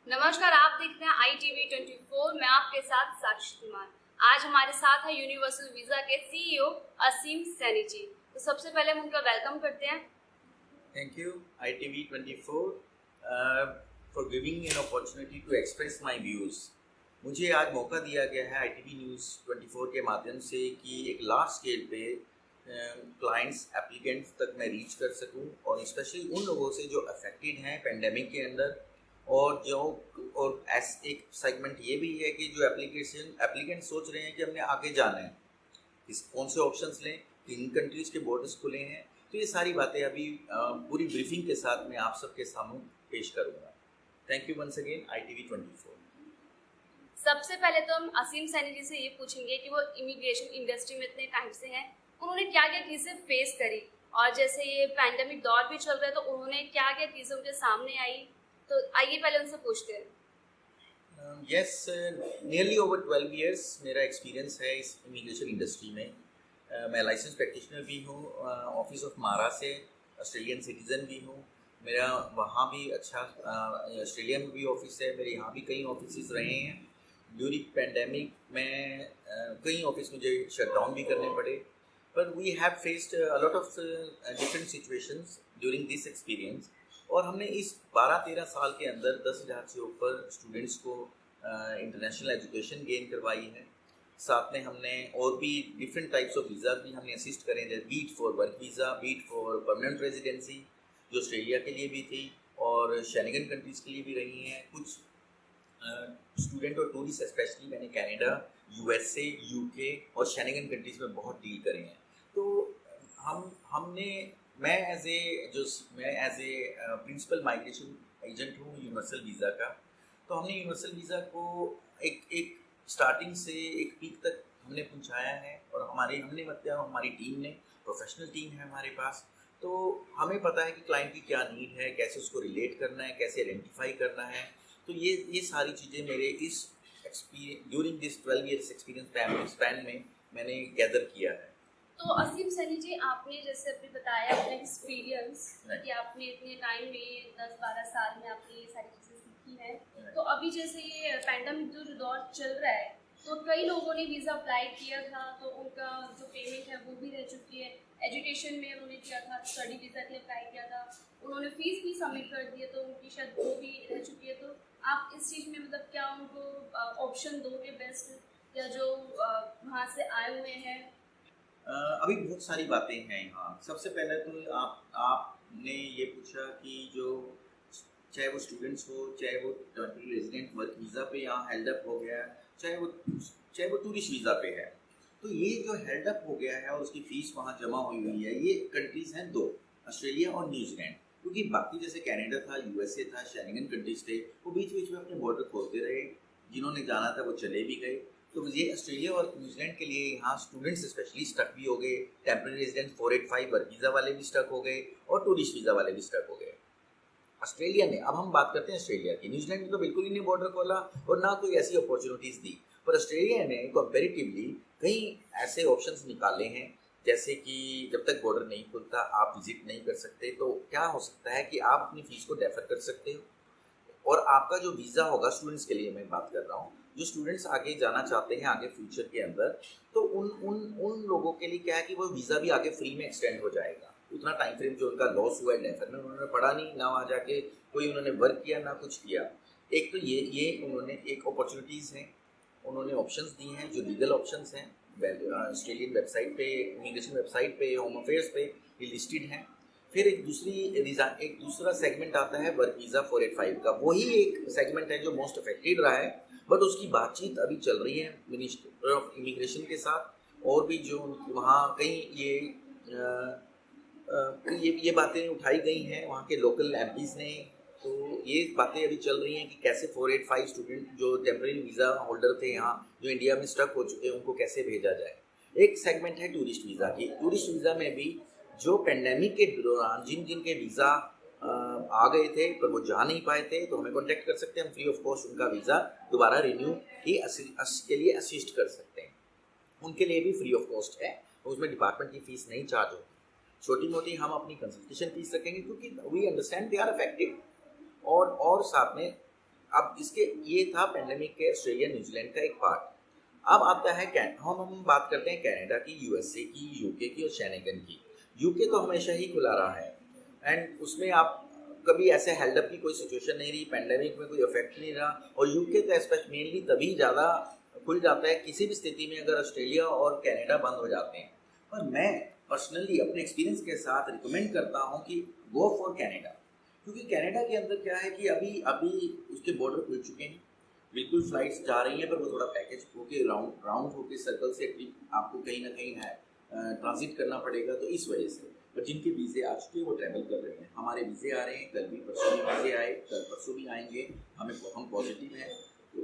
नमस्कार, आप देख रहे हैं ITV24। मैं आपके साथ साक्षी कुमार। आज हमारे साथ है यूनिवर्सल वीजा के CEO असीम सैनी जी। तो सबसे पहले हम उनका वेलकम करते हैं। Thank you ITV24 for giving me an opportunity to express my views. मुझे आज मौका दिया गया है ITV न्यूज़ 24 के माध्यम से कि एक लार्ज स्केल पे क्लाइंट्स एप्लीकेंट्स तक मैं रीच कर सकूं और स्पेशली उन लोगों से जो अफेक्टेड हैं पेंडेमिक के अंदर और एक सेगमेंट ये भी है कि जो एप्लीकेंट सोच रहे हैं कि हमने आगे जाना है, कौन से ऑप्शंस लें, किन कंट्रीज़ के बॉर्डर्स खुले हैं। तो ये सारी बातें अभी पूरी ब्रीफिंग के साथ मैं आप सबके सामने पेश करूँगा। Thank you once again ITV24। सबसे पहले तो हम असीम सैनी जी से ये पूछेंगे कि वो इमिग्रेशन इंडस्ट्री में इतने टाइम से हैं, उन्होंने क्या क्या चीज़ें फेस करी, और जैसे ये पैंडेमिक दौर भी चल रहा है तो उन्होंने क्या क्या चीज़ें उनके सामने आई। तो आइए पहले उनसे पूछते हैं। यस, नियरली ओवर 12 इयर्स मेरा एक्सपीरियंस है इस इमिग्रेशन इंडस्ट्री में। मैं लाइसेंस प्रैक्टिशनर भी हूँ, ऑफिस ऑफ मारा से ऑस्ट्रेलियन सिटीज़न भी हूँ। मेरा वहाँ भी अच्छा ऑस्ट्रेलिया में भी ऑफिस है, मेरे यहाँ भी कई ऑफिस रहे हैं। ड्यूरिंग पैंडेमिक में कई ऑफिस मुझे शट डाउन भी करने पड़े, पर we have faced a lot of different situations during this experience. और हमने इस 12-13 साल के अंदर 10,000 से ऊपर स्टूडेंट्स को इंटरनेशनल एजुकेशन गेन करवाई है। साथ में हमने और भी डिफरेंट टाइप्स ऑफ वीज़ा भी हमने असिस्ट करें, जैसे be it for work visa, be it for permanent residency जो ऑस्ट्रेलिया के लिए भी थी और शेंगन कंट्रीज़ के लिए भी रही हैं। कुछ स्टूडेंट और टूरिस्ट स्पेशली मैंने कनाडा, USA, UK और शेंगन कंट्रीज़ में बहुत डील करे हैं। तो मैं as a principal migration agent हूँ यूनिवर्सल वीज़ा का। तो हमने यूनिवर्सल वीज़ा को एक स्टार्टिंग से एक पीक तक हमने पहुँचाया है और हमारी टीम ने, प्रोफेशनल टीम है हमारे पास। तो हमें पता है कि क्लाइंट की क्या नीड है, कैसे उसको रिलेट करना है, कैसे आइडेंटिफाई करना है। तो ये सारी चीज़ें मेरे इस during this 12 years experience span में मैंने गैदर किया है। तो असीम सैनी जी, आपने जैसे अभी बताया अपना एक्सपीरियंस कि आपने इतने टाइम में 10-12 साल में आपने ये सारी चीज़ें सीखी हैं। तो अभी जैसे ये पैंडेमिक जो दौर चल रहा है, तो कई लोगों ने वीज़ा अप्लाई किया था तो उनका जो पेमेंट है वो भी रह चुकी है। एजुकेशन में उन्होंने किया था, स्टडी वीज़ा के लिए अप्लाई किया था, उन्होंने फीस भी सबमिट कर दी है तो उनकी शायद वो भी रह चुकी है। तो आप इस चीज़ में मतलब क्या उनको ऑप्शन दोगे बेस्ट, या जो वहाँ से आए हुए हैं? अभी बहुत सारी बातें हैं यहाँ। सबसे पहले तो आपने ये पूछा कि जो चाहे वो स्टूडेंट्स हो, चाहे वो टेम्परेरी रेजिडेंट वर्क वीज़ा पे यहाँ हेल्ड अप हो गया, चाहे वो टूरिस्ट वीज़ा पे है। तो ये जो हेल्ड अप हो गया है और उसकी फ़ीस वहाँ जमा हुई है, ये कंट्रीज़ हैं दो, ऑस्ट्रेलिया और न्यूजीलैंड। क्योंकि बाकी जैसे कनाडा था, USA था, शेंगन कंट्रीज थे, वो बीच बीच में अपने बॉर्डर खोलते रहे। जिन्होंने जाना था वो चले भी गए। तो ये ऑस्ट्रेलिया और न्यूजीलैंड के लिए यहाँ स्टूडेंट्स स्पेशली स्टक भी हो गए। टेम्परेरी रेजिडेंट 485 वर्क वीज़ा वाले भी स्टक हो गए और टूरिस्ट वीज़ा वाले भी स्टक हो गए। ऑस्ट्रेलिया ने, अब हम बात करते हैं ऑस्ट्रेलिया की, न्यूजीलैंड ने तो बिल्कुल ही नहीं बॉर्डर खोला और ना कोई ऐसी अपॉर्चुनिटीज़ दी। पर ऑस्ट्रेलिया ने कंपेरेटिवली कई ऐसे ऑप्शंस निकाले हैं, जैसे कि जब तक बॉर्डर नहीं खुलता आप विजिट नहीं कर सकते। तो क्या हो सकता है कि आप अपनी फ़ीस को डेफर कर सकते हो और आपका जो वीज़ा होगा, स्टूडेंट्स के लिए मैं बात कर रहा हूँ, जो स्टूडेंट्स आगे जाना चाहते हैं आगे फ्यूचर के अंदर, तो उन लोगों के लिए क्या है कि वो वीज़ा भी आगे फ्री में एक्सटेंड हो जाएगा। उतना टाइम फ्रेम जो उनका लॉस हुआ है डेफर में, उन्होंने पढ़ा नहीं, ना वहाँ जाके कोई उन्होंने वर्क किया, ना कुछ किया। एक तो ये उन्होंने एक अपॉर्चुनिटीज़ हैं, उन्होंने ऑप्शंस दी हैं जो लीगल ऑप्शंस हैं, ऑस्ट्रेलियन वेबसाइट पे, इमिग्रेशन वेबसाइट पे, होम अफेयर्स पे ये लिस्टेड हैं। फिर एक दूसरा सेगमेंट आता है वर्क वीज़ा 485 का। वही एक सेगमेंट है जो मोस्ट अफेक्टेड रहा है, बट उसकी बातचीत अभी चल रही है मिनिस्टर ऑफ इमिग्रेशन के साथ। और भी जो वहाँ कहीं ये बातें उठाई गई हैं वहाँ के लोकल MPs ने। तो ये बातें अभी चल रही हैं कि कैसे 485 स्टूडेंट जो टेम्परेरी वीज़ा होल्डर थे यहाँ, जो इंडिया में स्टक हो चुके हैं, उनको कैसे भेजा जाए। एक सेगमेंट है टूरिस्ट वीज़ा की। टूरिस्ट वीज़ा में भी जो पेंडेमिक के दौरान जिन के वीज़ा आ गए थे पर वो जा नहीं पाए थे, तो हमें कॉन्टेक्ट कर सकते हैं, हम फ्री ऑफ कॉस्ट उनका वीज़ा दोबारा रिन्यू के लिए असिस्ट कर सकते हैं। उनके लिए भी फ्री ऑफ कॉस्ट है, उसमें डिपार्टमेंट की फ़ीस नहीं चार्ज होगी। छोटी मोटी हम अपनी कंसल्टेशन फीस रखेंगे क्योंकि we understand they are affected. और साथ में अब इसके ये था पेंडेमिक के ऑस्ट्रेलिया न्यूजीलैंड का एक पार्ट। अब आता है हम बात करते हैं कनाडा की, यूएसए की, यूके की और शेनेगन की। यूके तो हमेशा ही खुला रहा है एंड उसमें आप कभी ऐसे हेल्डअप की कोई सिचुएशन नहीं रही, पेंडेमिक में कोई इफेक्ट नहीं रहा। और यूके तो स्पेशली मेनली तभी ज़्यादा खुल जाता है किसी भी स्थिति में अगर ऑस्ट्रेलिया और कनाडा बंद हो जाते हैं। पर मैं पर्सनली अपने एक्सपीरियंस के साथ रिकमेंड करता हूँ कि गो फॉर कनाडा, क्योंकि कनाडा के अंदर क्या है कि अभी अभी उसके बॉर्डर खुल चुके हैं, बिल्कुल फ्लाइट्स जा रही हैं, पर वो थोड़ा पैकेज होके राउंड होके सर्कल से आपको कहीं ना कहीं है ट्रांजिट करना पड़ेगा। तो इस वजह से पर जिनके वीज़े आ चुके हैं वो ट्रैवल कर रहे हैं। हमारे वीज़े आ रहे हैं, कल भी परसों भी वीज़े आए, कल परसों भी आएंगे। हम पॉजिटिव हैं। तो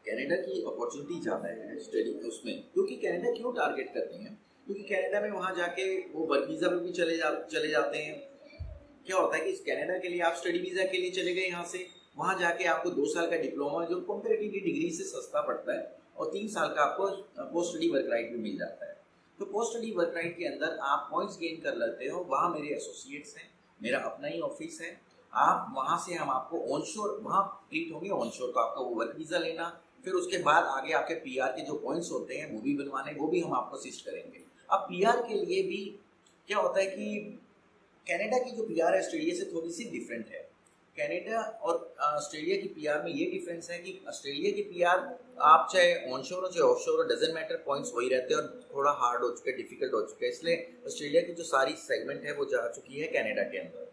कनाडा की अपॉर्चुनिटी ज़्यादा है स्टडी उसमें, क्योंकि कनाडा क्यों टारगेट करते हैं, क्योंकि कनाडा में वहाँ जाके वो वर्क वीज़ा पर भी चले जाते हैं। क्या होता है कि इस कनाडा के लिए आप स्टडी वीज़ा के लिए चले गए यहाँ से, वहाँ जाके आपको 2 साल का डिप्लोमा जो कंपैरेटिवली डिग्री से सस्ता पड़ता है और 3 साल का आपको पोस्ट स्टडी वर्क राइट भी मिल जाता है। तो पोस्ट स्टडी वर्क राइट के अंदर आप पॉइंट्स गेन कर लेते हो। वहाँ मेरे एसोसिएट्स हैं, मेरा अपना ही ऑफिस है। आप वहाँ से हम आपको ऑनशोर वहाँ ट्रीट होंगे ऑनशोर, तो आपका वो वर्क वीज़ा लेना, फिर उसके बाद आगे आपके पीआर के जो पॉइंट्स होते हैं वो भी बनवाने, वो भी हम आपको असिस्ट करेंगे। अब पीआर के लिए भी क्या होता है कि कनाडा की जो पीआर है ऑस्ट्रेलिया से थोड़ी सी डिफरेंट है। कनाडा और ऑस्ट्रेलिया की पीआर में ये डिफरेंस है कि ऑस्ट्रेलिया की पीआर आप चाहे ऑनशोर हो चाहे ऑफशोर हो, डजेंट मैटर, पॉइंट्स वही रहते हैं और थोड़ा हार्ड हो चुके हैं, डिफिकल्ट हो चुके हैं। इसलिए ऑस्ट्रेलिया की जो सारी सेगमेंट है वो जा चुकी है कनाडा के अंदर।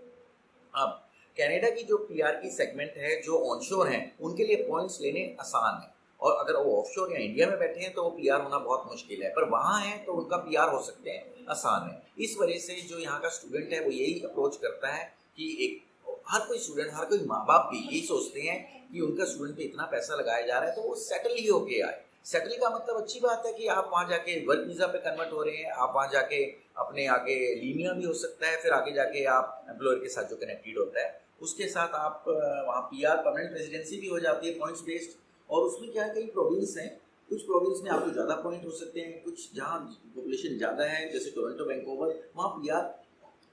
अब कनाडा की जो पीआर की सेगमेंट है जो ऑनशोर हैं उनके लिए पॉइंट्स लेने आसान है, और अगर वो ऑफशोर या इंडिया में बैठे हैं तो वो पीआर होना बहुत मुश्किल है, पर वहाँ हैं तो उनका पीआर हो सकते हैं, आसान है। इस वजह से जो यहाँ का स्टूडेंट है वो यही अप्रोच करता है कि एक हर कोई स्टूडेंट, हर कोई माँ बाप भी यही सोचते हैं कि उनका स्टूडेंट पे इतना पैसा लगाया जा रहा है तो वो सेटल ही होके आए। सेटल का मतलब अच्छी बात है कि आप वहाँ जाके वर्क वीज़ा पे कन्वर्ट हो रहे हैं, आप वहाँ जाके अपने आगे लीनिया भी हो सकता है, फिर आगे जाके आप एम्प्लॉयर के साथ जो कनेक्टेड होता है उसके साथ आप वहाँ पीआर परमानेंट रेजिडेंसी भी हो जाती है पॉइंट्स बेस्ड। और उसमें क्या है, कई प्रोविंस हैं, कुछ प्रोविंस में आपको ज़्यादा पॉइंट हो सकते हैं, कुछ जहाँ पॉपुलेशन ज़्यादा है जैसे टोरंटो, वैंकूवर, वहाँ पीआर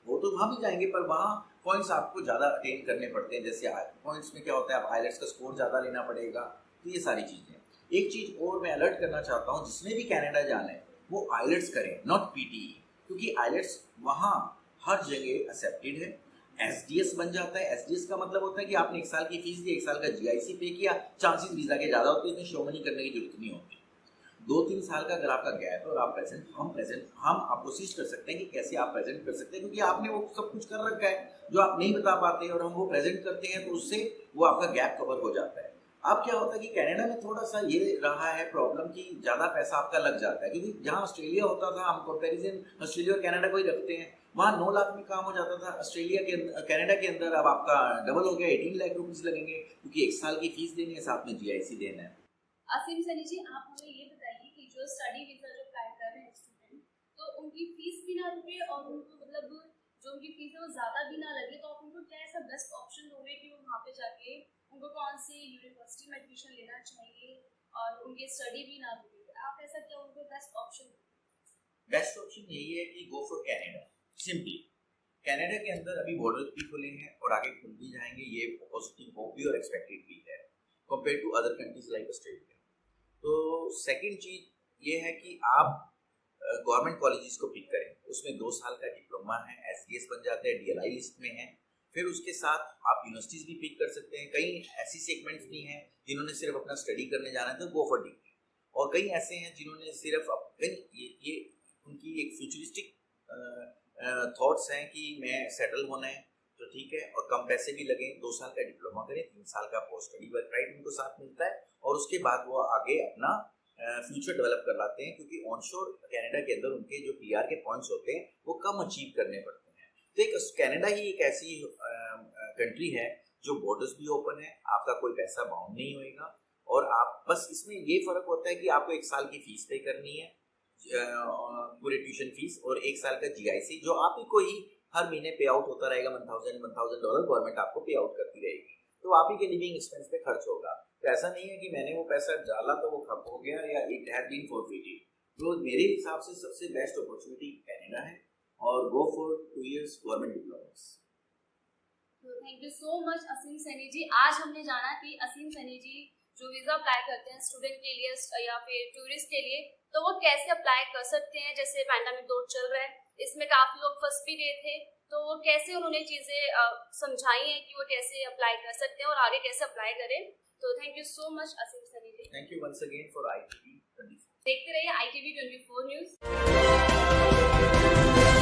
वो तो वहाँ भी जाएंगे पर वहाँ पॉइंट्स आपको ज़्यादा अटेन करने पड़ते हैं। जैसे पॉइंट्स में क्या होता है, आप आइलेट्स का स्कोर ज़्यादा लेना पड़ेगा। तो ये सारी चीज़ें। एक चीज़ और मैं अलर्ट करना चाहता हूँ, जिसने भी कनाडा जाना है वो आइलेट्स करें, नॉट पीटीई, क्योंकि आइलेट्स वहाँ हर जगह एक्सेप्टेड है। एसडीएस बन जाता है। एसडीएस का मतलब होता है कि आपने 1 साल की फीस दी, 1 साल का जीआईसी पे किया, चांसेस वीज़ा के ज़्यादा होते हैं, इसमें शो मनी करने की जरूरत नहीं होती। 2-3 साल का अगर आपका गैप है और आप हम आपको असिस्ट कर सकते हैं कि कैसे आप प्रेजेंट कर सकते हैं, क्योंकि आपने वो सब कुछ कर रखा है जो आप नहीं बता पाते और हम वो प्रेजेंट करते हैं तो उससे वो आपका गैप कवर हो जाता है। अब क्या होता है कि कनाडा में थोड़ा सा ये रहा है प्रॉब्लम कि ज़्यादा पैसा आपका लग जाता है, क्योंकि जहाँ ऑस्ट्रेलिया होता था, हम कंपेरिजन ऑस्ट्रेलिया और कनाडा को ही रखते हैं, वहाँ 9 लाख में काम हो जाता था। ऑस्ट्रेलिया के कनाडा के अंदर अब आपका डबल हो गया, 18 लाख रुपीज़ लगेंगे, क्योंकि 1 साल की फीस देनी है, साथ में जीआईसी देना है। असीम सनी जी, आप हमें ये बताइए कि जो स्टडी वीज़ा जो अप्लाई कर रहे हैं स्टूडेंट, तो उनकी फीस भी ना रुके और उनको मतलब जो उनकी फीस है वो ज़्यादा भी ना लगे, तो आप उनको क्या ऐसा बेस्ट ऑप्शन दोगे कि वो वहाँ पे जाके उनको कौन सी यूनिवर्सिटी में एडमिशन लेना चाहिए और उनकी स्टडी भी ना रुके? आप ऐसा क्या उनको बेस्ट ऑप्शन? बेस्ट ऑप्शन यही है कि go for Canada. Simply Canada के अंदर अभी बॉर्डर भी खुले हैं और आगे खुल भी जाएंगे, ये पॉजिटिव होप भी और एक्सपेक्टेड भी है compare to other countries like Australia. तो सेकंड चीज ये है कि आप गवर्नमेंट कॉलेजेस को पिक करें, उसमें 2 साल का डिप्लोमा है, एसडीएस बन जाता है, डीएलआई लिस्ट में है। फिर उसके साथ आप यूनिवर्सिटीज भी पिक कर सकते हैं। कई ऐसी सेगमेंट्स भी हैं जिन्होंने सिर्फ अपना स्टडी करने जाना है तो गो फॉर डिग्री, और कई ऐसे हैं जिन्होंने सिर्फ ये उनकी एक फ्यूचरिस्टिक थॉट्स हैं कि मैं सेटल होना है तो ठीक है, और कम पैसे भी लगे, 2 साल का डिप्लोमा करें, 3 साल का पोस्ट स्टडी वर्क राइट उनको साथ मिलता है, और उसके बाद वो आगे अपना फ्यूचर डेवलप कर लाते हैं, क्योंकि ऑनशोर कनाडा के अंदर उनके जो पीआर के पॉइंट्स होते हैं वो कम अचीव करने पड़ते हैं। तो एक कनाडा ही एक ऐसी कंट्री है जो बॉर्डर्स भी ओपन है, आपका कोई पैसा बाउंड नहीं होएगा, और आप बस इसमें ये फर्क होता है कि आपको 1 साल की फीस पे करनी है, पूरे ट्यूशन फीस, और 1 साल का जीआईसी जो आप ही को ही हर महीने पे आउट होता रहेगा, $1,000 गवर्नमेंट आपको पे आउट करती रहेगी, तो आप ही के लिविंग एक्सपेंस पे खर्च होगा। तो ऐसा नहीं है कि मैंने वो पैसा डाला तो वो खत्म हो गया या इट हैज बीन फॉरफिटेड। तो मेरे हिसाब से सबसे बेस्ट अपॉर्चुनिटी कनाडा है, और go for 2 years government diplomas. Thank you so much Aseem Saini ji. आज हमने जाना कि असीम सैनी जी जो वीज़ा अप्लाई करते हैं स्टूडेंट के लिए या फिर टूरिस्ट के लिए, तो वो कैसे अप्लाई कर सकते हैं। जैसे पैंडेमिक दौर चल रहा है, इसमें काफ़ी लोग फंस भी गए थे, तो वो कैसे उन्होंने चीज़ें समझाई हैं कि वो कैसे अप्लाई कर सकते हैं और आगे कैसे अप्लाई करें। तो thank you so much Aseem Saini ji. Thank you once again for ITV 24। देखते रहिए ITV 24 न्यूज़।